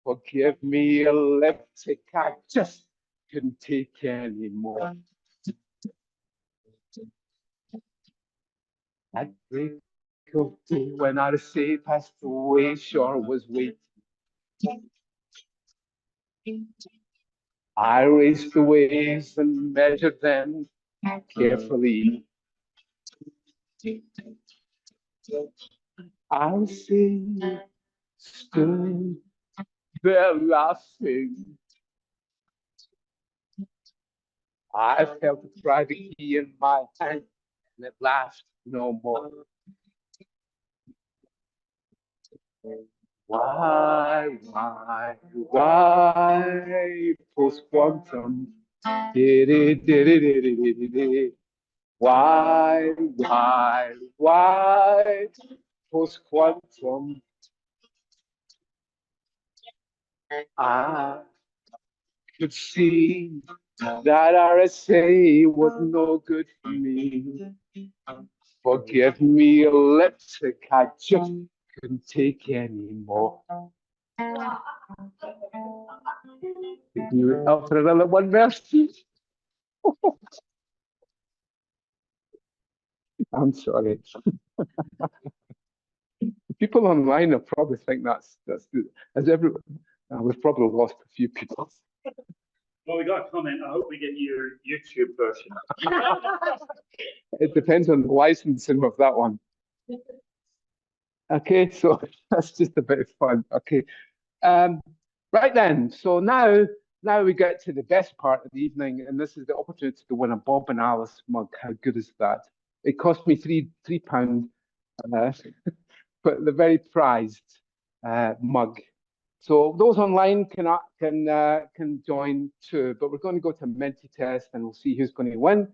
Forgive me, elliptic, I just couldn't take any more. That break of day when RSA passed away, sure was waiting. I raised the waves and measured them carefully. I see stood there laughing. I felt the private key in my hand, and it laughed no more. Why, post quantum? Why, post quantum? I could see that RSA was no good for me. Forgive me, elliptic, I just couldn't take any more. Can you offer another one verse, please? I'm sorry. People online will probably think that's good. We've probably lost a few people. Well, we got a comment. I hope we get your YouTube version. It depends on the licensing of that one. Okay, so that's just a bit of fun. Okay, right then. So now we get to the best part of the evening, and this is the opportunity to win a Bob and Alice mug. How good is that? It cost me £3, but the very prized mug. So those online can join too, but we're going to go to Menti test and we'll see who's going to win.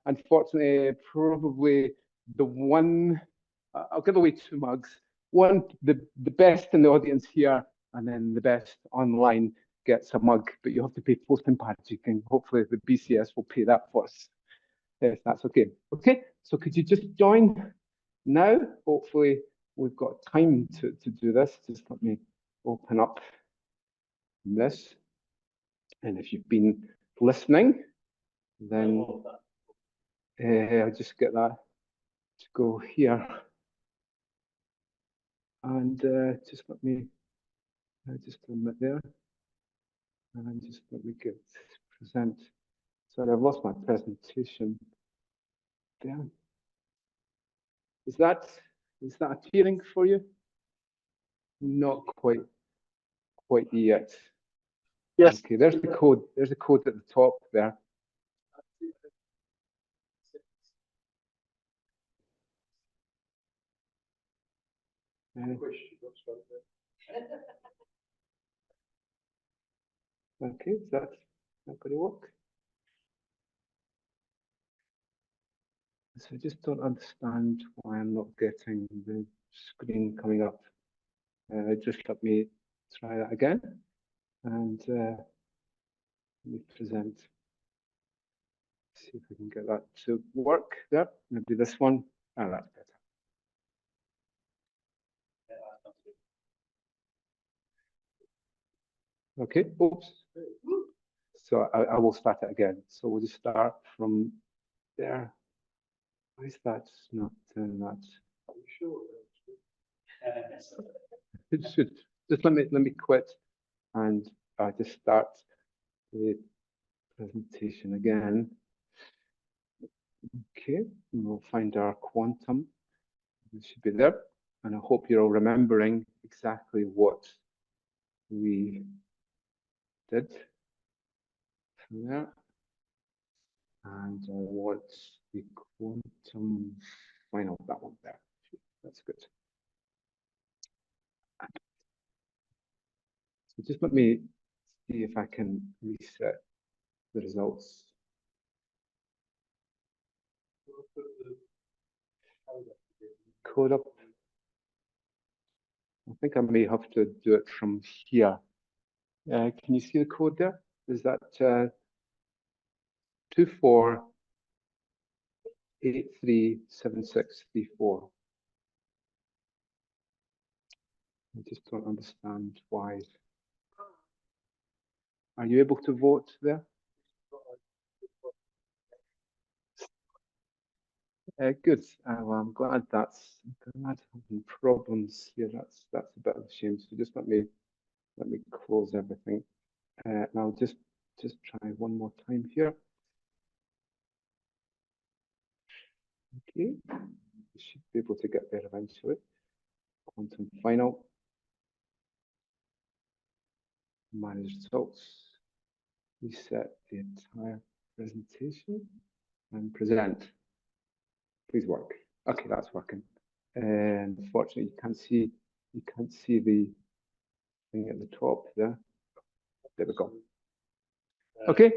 Unfortunately, probably the one, I'll give away 2 mugs. One, the best in the audience here, and then the best online gets a mug, but you have to pay posting packaging. Hopefully the BCS will pay that for us. Yes, that's okay. Okay, so could you just join now? Hopefully we've got time to do this. Just let me open up this. And if you've been listening, then I'll just get that to go here. And just let me just admit there. And just let me get present. Sorry, I've lost my presentation there. Is that appearing for you? Not quite yet. Yes. Okay, there's the code. There's a code at the top there. Okay, is that going to work? So I just don't understand why I'm not getting the screen coming up. Just let me try that again. And let me present. See if we can get that to work there. Maybe this one. Oh, that's better. Okay, oops. So I will start it again. So we'll just start from there. Why is that not doing that? Are you sure? It should. Just let me quit and just start the presentation again. Okay, and we'll find our quantum. It should be there. And I hope you're all remembering exactly what we did from there. And I want the quantum final, that one there. That's good. So just let me see if I can reset the results. Code up. I think I may have to do it from here. Can you see the code there? Is that 24837634? I just don't understand why. Are you able to vote there? Good. Well, I'm glad having problems here. That's a bit of a shame. So just let me close everything. And I'll just try one more time here. Okay, we should be able to get there eventually. Quantum final. Manage results. Reset the entire presentation and present. Please work. Okay, that's working. And unfortunately, you can't see the thing at the top there. There we go. Okay.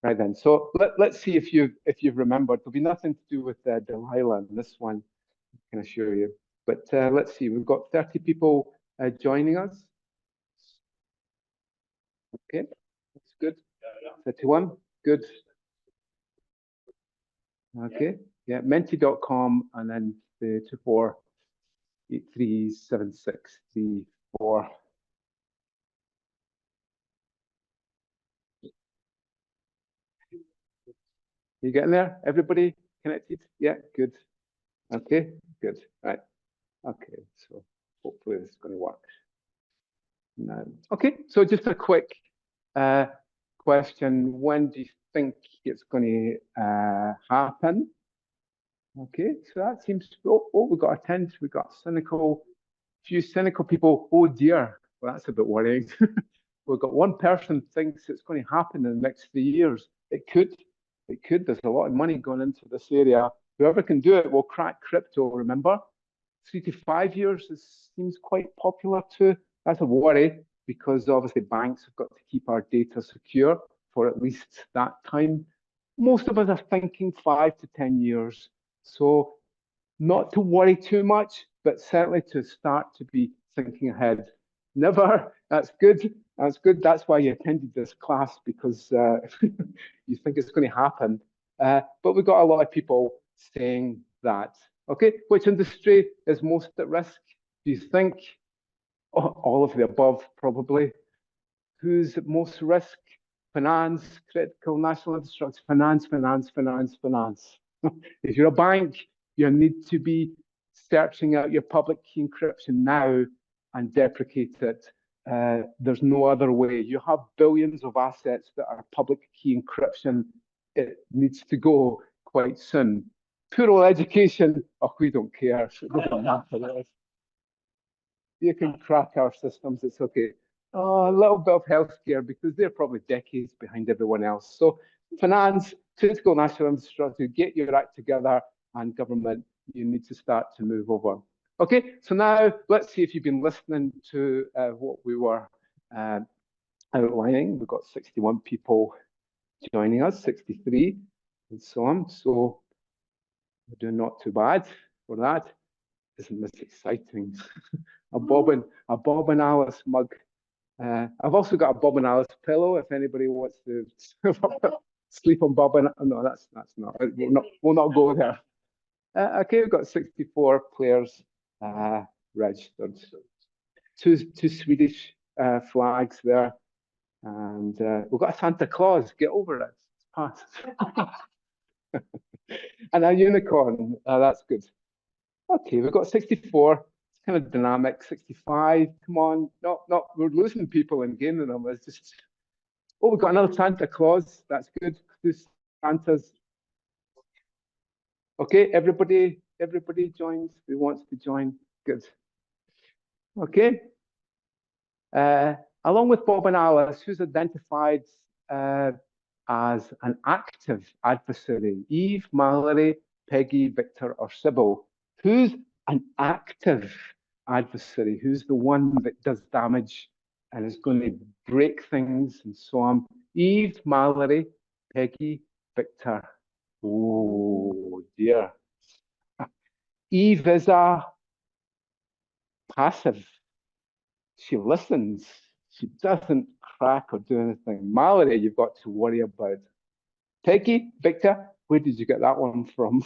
Right then. So let's see if you've remembered. There'll be nothing to do with Delilah in this one, I can assure you. But let's see. We've got 30 people joining us. Okay, that's good. 31, good. Okay, yeah, menti.com and then the 24837634. You getting there? Everybody connected? Yeah, good. Okay, good. Right. Okay, so hopefully this is going to work. No. Okay, so just a quick question. When do you think it's going to happen? Okay, so that seems, we've got a tent, we've got cynical, few cynical people. Oh dear, well, that's a bit worrying. We've got one person thinks it's going to happen in the next 3 years. It could. There's a lot of money going into this area. Whoever can do it will crack crypto, remember? 3 to 5 years seems quite popular too. That's a worry because obviously banks have got to keep our data secure for at least that time. Most of us are thinking 5 to 10 years. So not to worry too much, but certainly to start to be thinking ahead. Never, that's good. That's good. That's why you attended this class, because you think it's going to happen. But we've got a lot of people saying that. Okay, which industry is most at risk? Do you think? Oh, all of the above, probably. Who's at most risk? Finance, critical national infrastructure, finance, finance, finance, finance. If you're a bank, you need to be searching out your public key encryption now and deprecate it. There's no other way. You have billions of assets that are public key encryption. It needs to go quite soon. Plural education, oh, we don't care. It doesn't matter. You can crack our systems, it's okay. Oh, a little bit of healthcare because they're probably decades behind everyone else. So finance, critical national infrastructure, get your act together, and government, you need to start to move over. Okay, so now let's see if you've been listening to what we were outlining. We've got 61 people joining us, 63 and so on. So we're doing not too bad for that. Isn't this exciting? a Bob and Alice mug. I've also got a Bob and Alice pillow if anybody wants to sleep on Bob and no, that's not. We'll not go there. Okay, we've got 64 players registered. Two Swedish flags there, and we've got a Santa Claus. Get over it. It's past. And a unicorn. That's good. Okay, we've got 64. It's kind of dynamic. 65. Come on, not. We're losing people and gaining them. It's just. Oh, we've got another Santa Claus. That's good. Who's Santa's? Okay, everybody joins. Who wants to join? Good. Okay. Along with Bob and Alice, who's identified as an active adversary? Eve, Mallory, Peggy, Victor, or Sybil? Who's an active adversary? Who's the one that does damage and is going to break things and so on? Eve, Mallory, Peggy, Victor. Oh dear. Eve is a passive. She listens. She doesn't crack or do anything. Mallory, you've got to worry about. Peggy, Victor, where did you get that one from?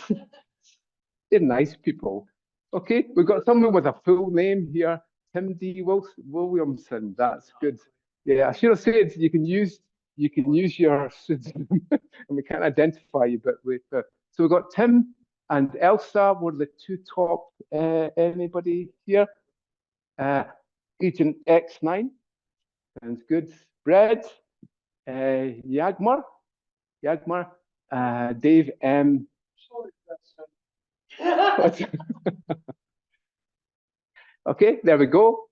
They're nice people. Okay, we've got someone with a full name here. Tim D. Williamson. That's good. Yeah, I should have said you can use your pseudonym, and we can't identify you, but so we've got Tim and Elsa were the two top. Anybody here? Agent X9. Sounds good. Brad, Yagmar, Dave M. Okay, there we go.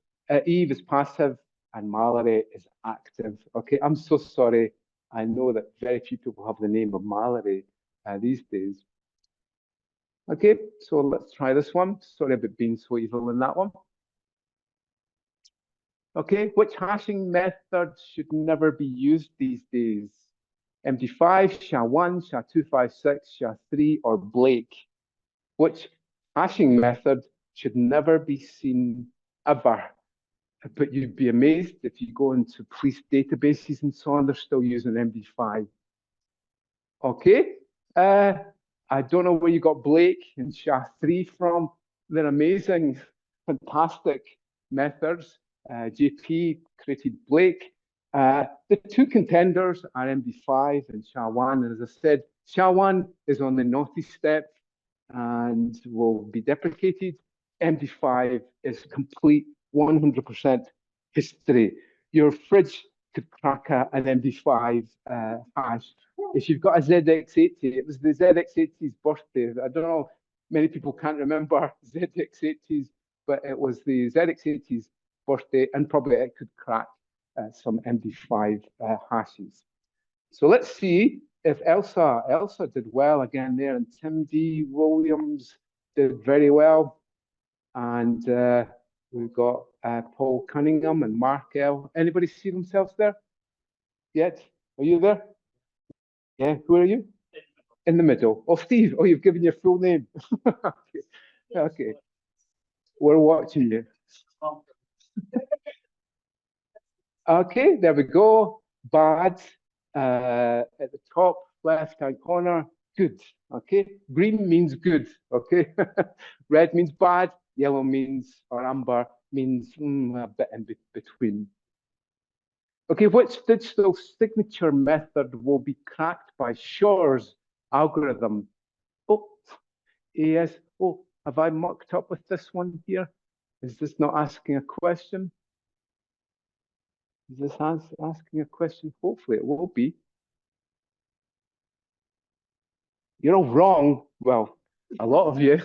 Eve is passive and Mallory is active. Okay, I'm so sorry. I know that very few people have the name of Mallory these days. Okay, so let's try this one. Sorry about being so evil in that one. Okay, which hashing method should never be used these days? MD5, SHA-1, SHA-256, SHA-3, or Blake? Which hashing method should never be seen ever? But you'd be amazed if you go into police databases and so on, they're still using MD5. Okay, I don't know where you got Blake and SHA-3 from. They're amazing, fantastic methods. JP created Blake. The two contenders are MD5 and SHA-1. And as I said, SHA-1 is on the naughty step and will be deprecated. MD5 is complete 100% history. Your fridge could crack an MD5 hash. If you've got a ZX80, it was the ZX80's birthday. I don't know, many people can't remember ZX80s, but it was the ZX80's birthday, and probably it could crack some MD5 hashes. So let's see if Elsa did well again there, and Tim D. Williams did very well. And we've got Paul Cunningham and Mark L. Anybody see themselves there yet? Are you there? Yeah, who are you? In the middle. Oh, Steve. Oh, you've given your full name. Okay. Okay. We're watching you. Okay, there we go. Bad at the top left-hand corner. Good. Okay. Green means good. Okay. Red means bad. Yellow means, or amber means a bit in between. Okay, which digital signature method will be cracked by Shor's algorithm? Oh, yes. Oh, have I mucked up with this one here? Is this not asking a question? Is this asking a question? Hopefully it will be. You're all wrong. Well, a lot of you.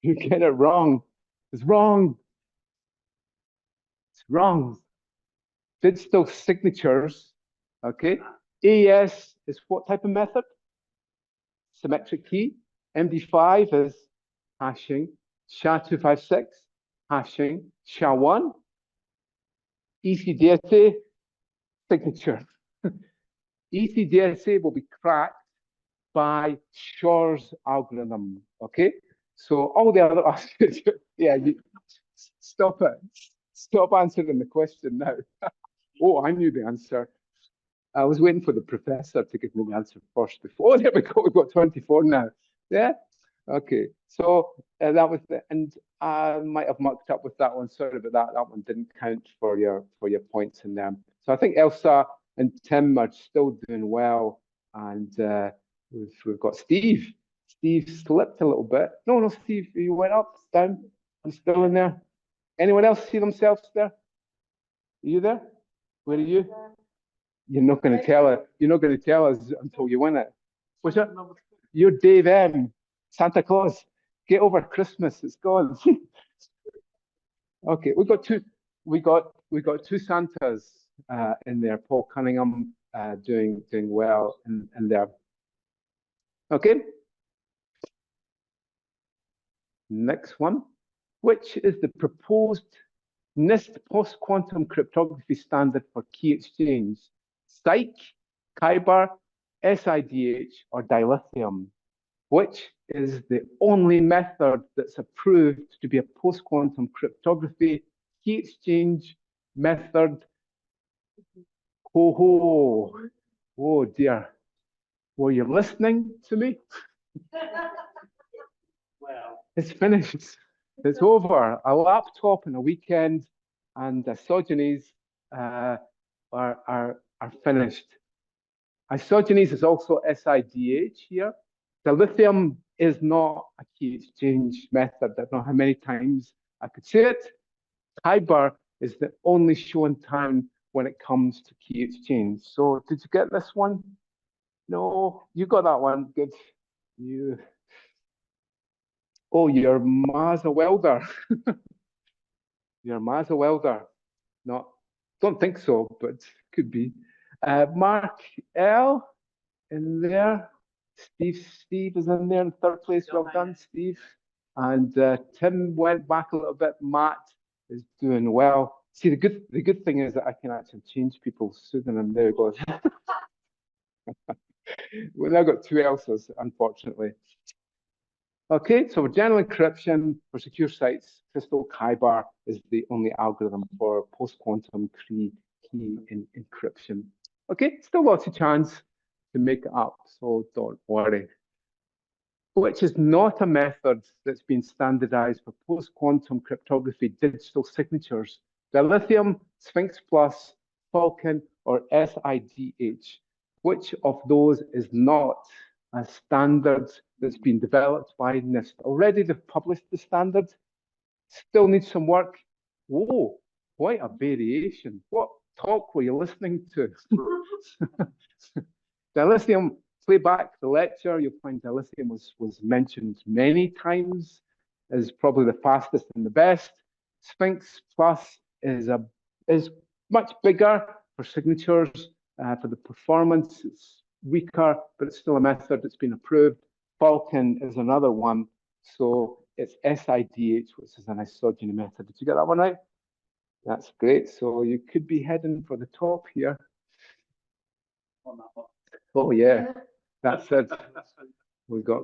You get it wrong. It's wrong. It's wrong. Digital signatures. Okay. AES is what type of method? Symmetric key. MD5 is hashing. SHA-256, hashing. SHA-1, ECDSA, signature. ECDSA will be cracked by Shor's algorithm. Okay, so all the other yeah, stop it. Stop answering the question now. Oh, I knew the answer. I was waiting for the professor to give me the answer first before. Oh, there we go. We've got 24 now. Yeah. Okay. So that was and I might have mucked up with that one. Sorry about that. That one didn't count for your points in them. So I think Elsa and Tim are still doing well, and we've got Steve. Steve slipped a little bit. No, Steve, you went up, down. I'm still in there. Anyone else see themselves there? Are you there? Where are you? You're not going to tell it. You're not going to tell us until you win it. What's that? You're Dave M. Santa Claus. Get over Christmas. It's gone. Okay, we got two Santas in there. Paul Cunningham doing well in there. Okay. Next one. Which is the proposed NIST Post Quantum Cryptography standard for key exchange? Cyc, Kyber, SIDH, or dilithium? Which is the only method that's approved to be a post-quantum cryptography key exchange method? Oh dear. Were you listening to me? Well, it's finished. It's over. A laptop and a weekend and Isogenies are finished. Isogenies is also SIDH here. The lithium is not a key exchange method. I don't know how many times I could say it. Kyber is the only show in town when it comes to key exchange. So did you get this one? No, you got that one. Good. Oh, you're Masa welder. You're Masa welder. No, don't think so, but could be. Mark L in there. Steve is in there in third place. Well done, Steve. And Tim went back a little bit. Matt is doing well. See, the good thing is that I can actually change people's pseudonym. There it goes. We've now got two Elsas, unfortunately. Okay, so general encryption for secure sites, Crystal Kyber is the only algorithm for post-quantum key encryption. Okay, still lots of chance to make it up, so don't worry. Which is not a method that's been standardized for post-quantum cryptography digital signatures. Dilithium, Sphinx Plus, Falcon, or SIDH. Which of those is not a standard that's been developed by NIST? Already they've published the standard, still needs some work. Whoa, quite a variation. What talk were you listening to? Dilithium, play back the lecture, you'll find dilithium was mentioned many times as probably the fastest and the best. Sphinx Plus is much bigger for signatures. For the performance, it's weaker, but it's still a method that's been approved. Falcon is another one. So it's SIDH, which is an isogeny method. Did you get that one right? That's great. So you could be heading for the top here. Oh yeah, that's it. We got.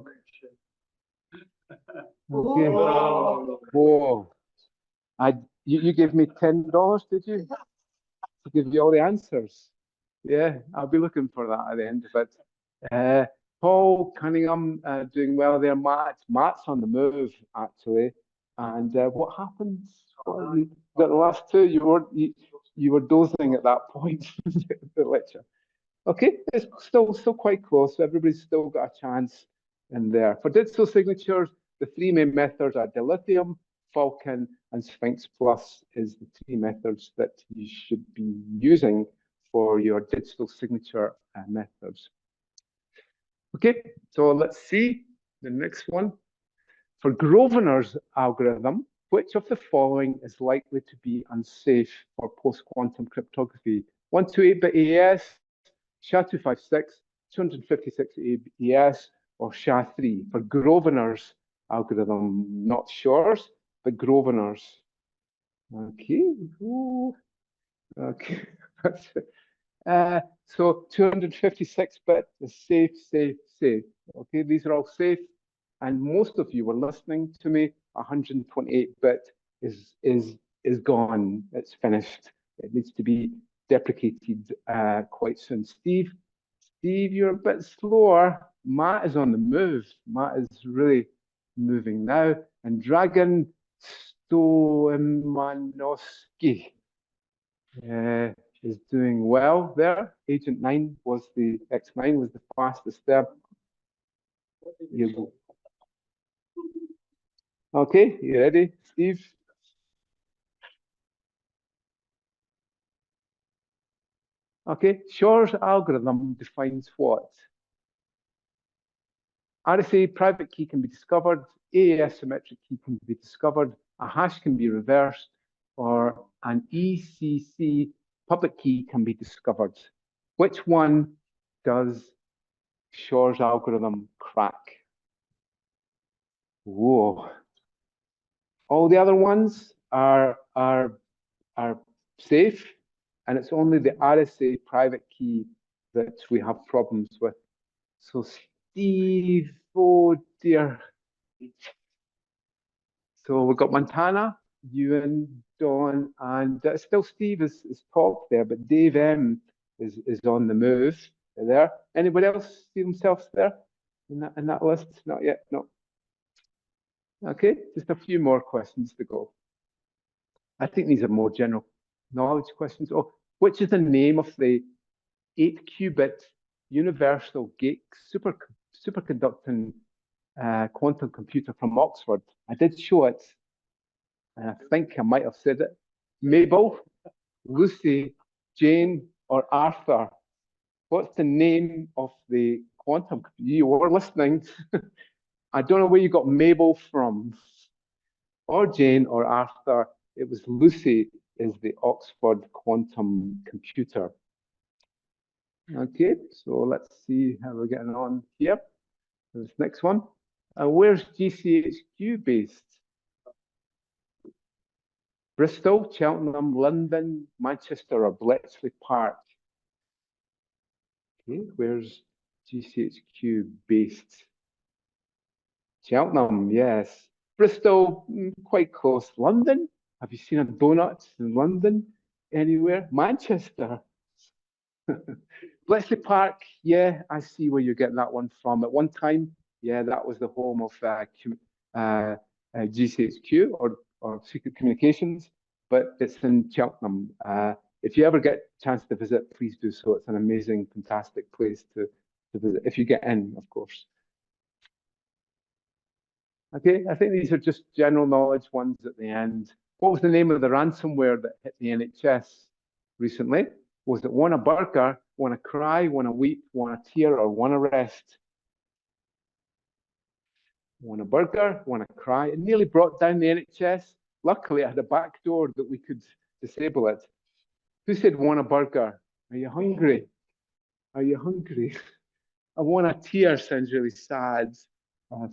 Okay. Whoa. You gave me $10, did you? To give you all the answers. Yeah, I'll be looking for that at the end of it. Paul Cunningham doing well there. Matt's on the move actually. And what happened? The last two, you were dozing at that point in the lecture. Okay, it's still quite close. So everybody's still got a chance in there. For digital signatures, the three main methods are dilithium, Falcon, and Sphinx Plus is the three methods that you should be using for your digital signature methods. Okay, so let's see the next one. For Grosvenor's algorithm, which of the following is likely to be unsafe for post-quantum cryptography? 128-bit AES, SHA-256, 256 AES, or SHA-3? For Grosvenor's algorithm, not Shor's, but Grosvenor's. Okay. Ooh. Okay. So 256-bit is safe, safe, safe. Okay, these are all safe. And most of you were listening to me. 128-bit is gone. It's finished. It needs to be deprecated quite soon. Steve, you're a bit slower. Matt is on the move. Matt is really moving now. And Dragon Stoimanowski is doing well there. Agent 9 was the X9 was the fastest there. You go. Okay, you ready, Steve? Okay, Shor's algorithm defines what? RSA private key can be discovered, AES symmetric key can be discovered, a hash can be reversed, or an ECC public key can be discovered. Which one does Shor's algorithm crack? Whoa. All the other ones are safe, and it's only the RSA private key that we have problems with. So Steve, oh dear. So we've got Montana, Ewan, Dawn, and still Steve is top there, but Dave M is on the move there. Anybody else see themselves there in that list? Not yet, no. Okay, just a few more questions to go. I think these are more general knowledge questions. Oh, which is the name of the 8-qubit universal gate superconducting quantum computer from Oxford? I did show it, and I think I might have said it. Mabel, Lucy, Jane, or Arthur? What's the name of the quantum? You were listening. I don't know where you got Mabel from, or Jane, or Arthur. It was Lucy is the Oxford quantum computer. Okay, so let's see how we're getting on here. This next one. Where's GCHQ based? Bristol, Cheltenham, London, Manchester, or Bletchley Park? Okay, where's GCHQ based? Cheltenham, yes. Bristol, quite close. London? Have you seen a donut in London anywhere? Manchester? Bletchley Park, yeah, I see where you're getting that one from. At one time, yeah, that was the home of GCHQ or Secret Communications, but it's in Cheltenham. If you ever get a chance to visit, please do so. It's an amazing, fantastic place to visit, if you get in, of course. Okay, I think these are just general knowledge ones at the end. What was the name of the ransomware that hit the NHS recently? Was it WannaBurger, WannaCry, WannaWeep, WannaTear, or WannaRest? WannaBurger, WannaCry. It nearly brought down the NHS. Luckily, I had a back door that we could disable it. Who said WannaBurger? Are you hungry? Are you hungry? WannaTear sounds really sad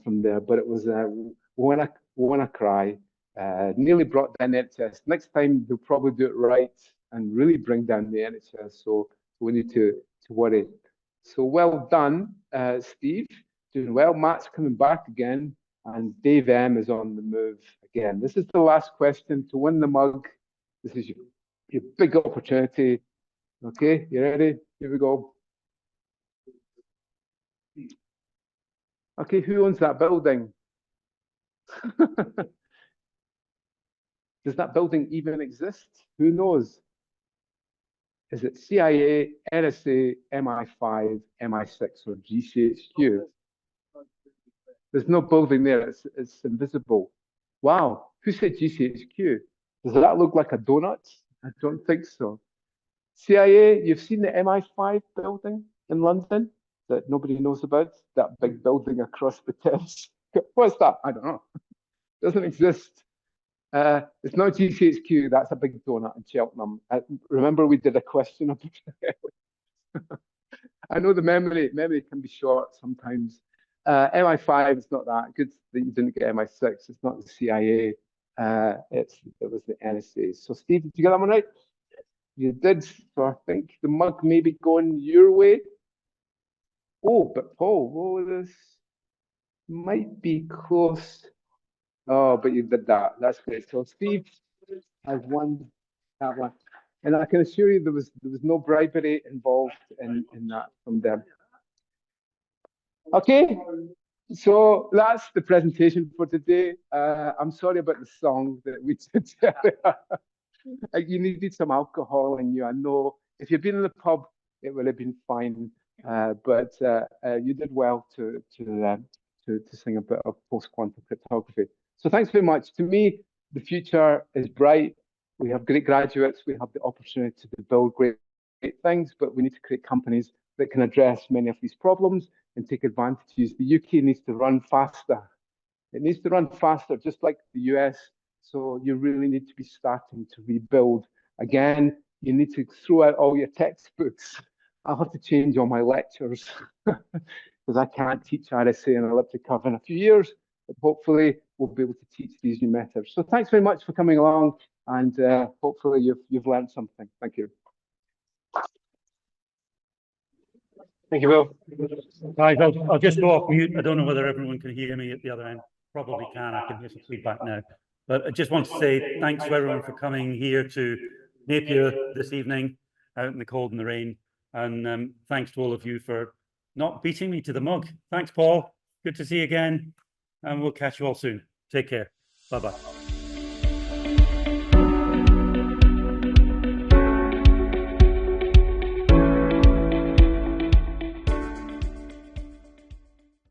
from there, but it was want to cry. Nearly brought down the NHS. Next time they'll probably do it right and really bring down the NHS. So we need to worry. So well done, Steve. Doing well. Matt's coming back again, and Dave M is on the move again. This is the last question to win the mug. This is your big opportunity. Okay, you ready? Here we go. Okay, who owns that building? Does that building even exist? Who knows? Is it CIA, NSA, MI5, MI6, or GCHQ? There's no building there. It's invisible. Wow. Who said GCHQ? Does that look like a donut? I don't think so. CIA, you've seen the MI5 building in London that nobody knows about? That big building across the Thames. What's that? I don't know. Doesn't exist. It's not GCHQ. That's a big donut in Cheltenham. Remember we did a question about it. I know the memory can be short sometimes. MI5 is not that good that you didn't get MI6. It's not the CIA. It was the NSA. So Steve, did you get that one right? You did. So I think the mug may be going your way. Oh, but Paul, this might be close. Oh, but you did that. That's great. So Steve has won that one. And I can assure you there was no bribery involved in that from them. Okay, so that's the presentation for today. I'm sorry about the song that we did earlier. You needed some alcohol in you. I know if you'd been in the pub, it would have been fine. But you did well to sing a bit of Post Quantum Cryptography. So thanks very much. To me, the future is bright. We have great graduates. We have the opportunity to build great things, but we need to create companies that can address many of these problems and take advantages. The UK needs to run faster. It needs to run faster, just like the US. So you really need to be starting to rebuild. Again, you need to throw out all your textbooks. I'll have to change all my lectures because I can't teach RSA and elliptic curve in a few years, but hopefully we'll be able to teach these new methods. So thanks very much for coming along, and hopefully you've learned something. Thank you. Thank you, Will. Guys, I'll just go off mute. I don't know whether everyone can hear me at the other end. Probably can. I can hear some feedback now. But I just want to say thanks to everyone for coming here to Napier this evening, out in the cold and the rain. And thanks to all of you for not beating me to the mug. Thanks, Paul. Good to see you again. And we'll catch you all soon. Take care. Bye-bye.